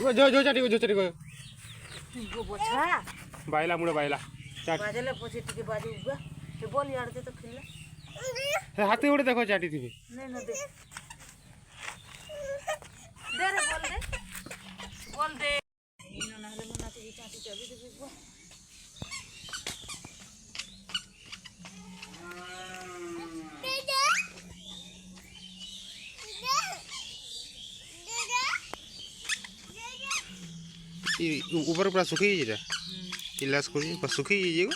जो चाटी को गो बोछा बायला मुड़े बायला चाट बाजले पोछे टिके बाजू उगा ते बोल यार दे तो खेले हाथी उड़े देखो चाटी थी नहीं ना दे रे बोल दे इनो ना ले मना ते चाटी चाबी दे उगा ऊपर पूरा सुखी जा इलाज कर सुखी ये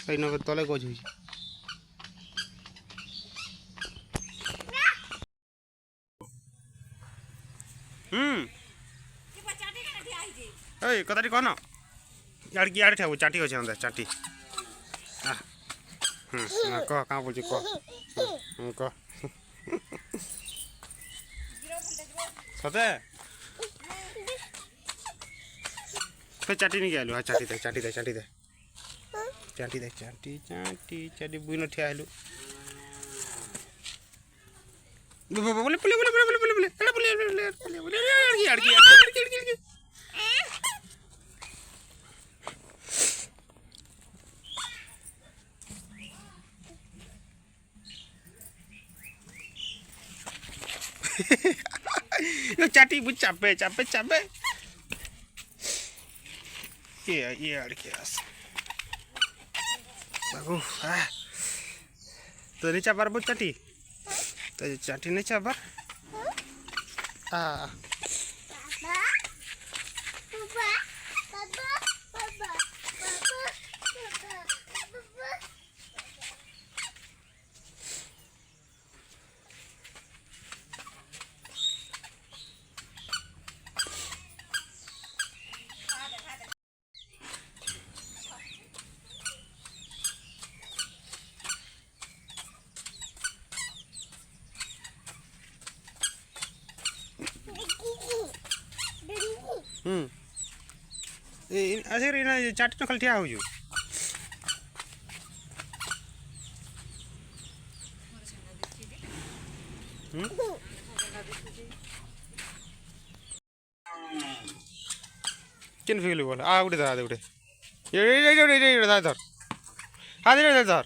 कहीं ना तले गज हो कदाटी कह न यार ठाऊ चाटी अच्छे अंदर चाटी कह क्या बोल कह सते फिर चाटी नहीं गया हाँ चाटी दे चाटी दे चाटी दे चाटी दे चाटी चाटी चाटी बुइन ठिया हेलु बोले बोले बोले बोले बोले बोले बोले बोले बोले बोले चाटी बुझ चापे चापे चापे ये अड़कियास बाबू तो नहीं चापर बुझ चाटी तो चाटी नहीं चापर ऐसे चाटी तो खाली ठिया हो किन फिगली बोल उठे धर उठे धर हाँ धर धर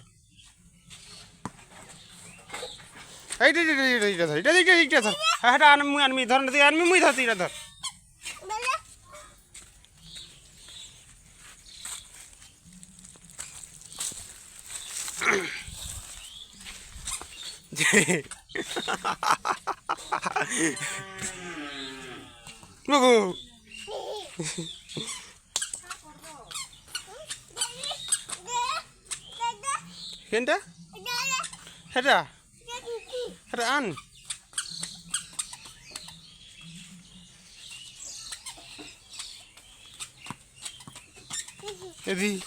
हाँ आनमी धर आनमी मुई धरती धर Bagus. Kenda? Ada? Ada an? Jadi.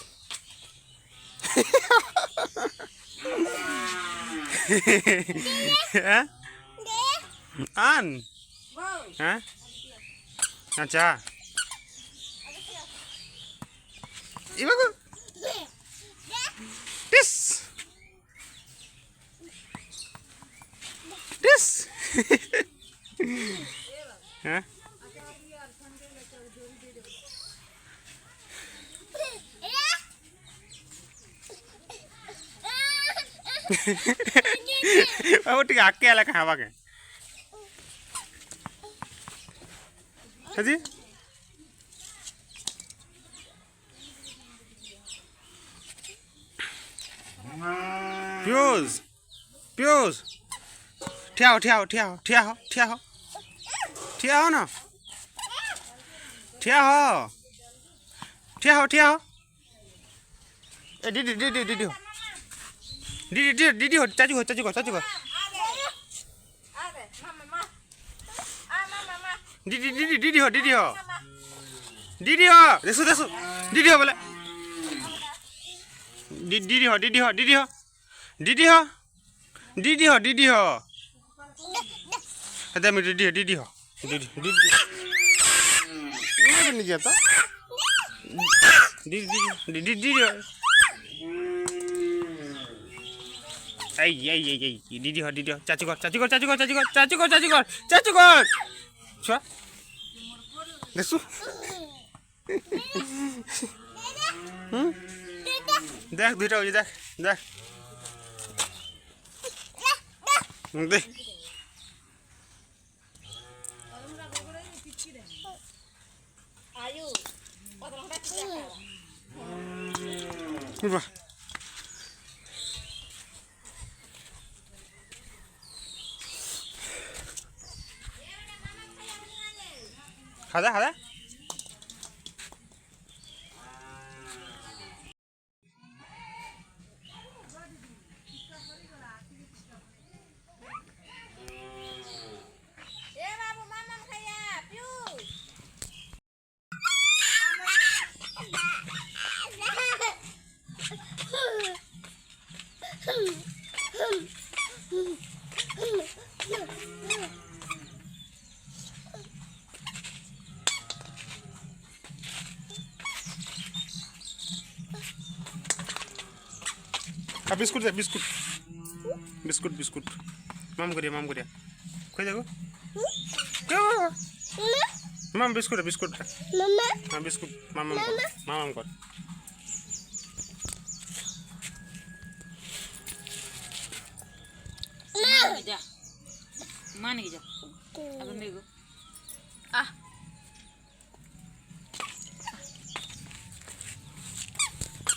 Hah? An? Hah? अच्छा इबा को दिस दिस हाँ वो ठीक आके आला कहाँ बाके जी प्यूज प्यूज ठिया हो ठिया हो ठिया हो ठिया हो ठिया हो ठिया हो ना ठिया हो ठिया हो ठिया हो ए दीदी दीदी दीदी हो दीदी दीदी हो चाचू हो चाचू को चाचू को दीदी दीदी दीदी हो दीदी हो दीदी हो देखो देखो दीदी हो बोले दीदी हो दीदी हो दीदी हो दीदी हो दीदी हो दीदी हो अरे मैं दीदी हो दीदी हो दीदी दीदी नहीं जाता दीदी दीदी दीदी हो এই দিদি হর চাচু কর ছুয়া দেখছু দেখ দুইটা ওই দেখ দেখ দেখ আয়ু কত লঙ্কা চিড়া বাহ খাদা এ বাবু মামাম খাইয়া পিউ বিস্কুট দে বিস্কুট মাম করিয়া কই দেখো মাম বিস্কুট হ্যাঁ বিস্কুট মামাম কর যা মান যা এখন দেখো